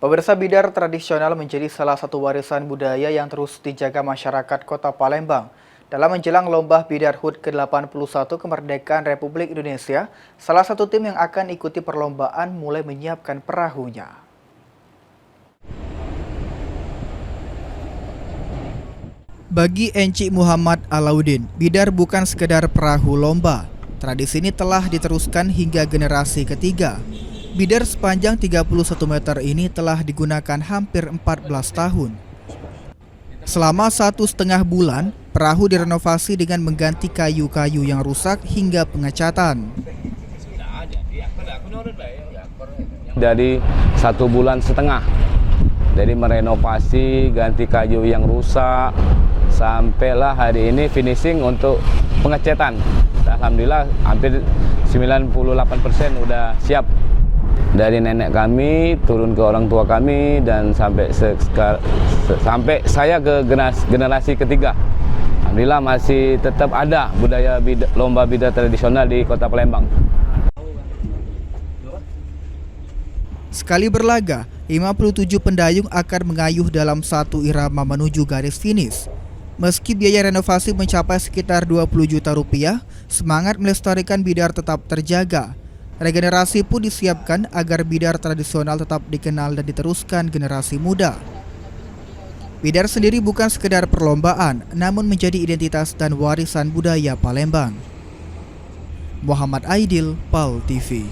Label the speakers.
Speaker 1: Pemirsa, bidar tradisional menjadi salah satu warisan budaya yang terus dijaga masyarakat Kota Palembang. Dalam menjelang lomba bidar HUT ke-81 kemerdekaan Republik Indonesia, salah satu tim yang akan ikuti perlombaan mulai menyiapkan perahunya. Bagi Enci Muhammad Alauddin, bidar bukan sekedar perahu lomba. Tradisi ini telah diteruskan hingga generasi ketiga. Bidar sepanjang 31 meter ini telah digunakan hampir 14 tahun. Selama 1,5 bulan, perahu direnovasi dengan mengganti kayu-kayu yang rusak hingga pengecatan.
Speaker 2: Dari 1,5 bulan, jadi merenovasi, ganti kayu yang rusak, sampailah hari ini finishing untuk pengecatan. Alhamdulillah hampir 98% udah siap. Dari nenek kami turun ke orang tua kami dan sampai saya ke generasi ketiga. Alhamdulillah masih tetap ada budaya lomba bidar tradisional di Kota Palembang.
Speaker 1: Sekali berlaga, 57 pendayung akan mengayuh dalam satu irama menuju garis finish. Meski biaya renovasi mencapai sekitar 20 juta rupiah, semangat melestarikan bidar tetap terjaga. Regenerasi pun disiapkan agar bidar tradisional tetap dikenal dan diteruskan generasi muda. Bidar sendiri bukan sekedar perlombaan, namun menjadi identitas dan warisan budaya Palembang. Muhammad Aidil, PAL TV.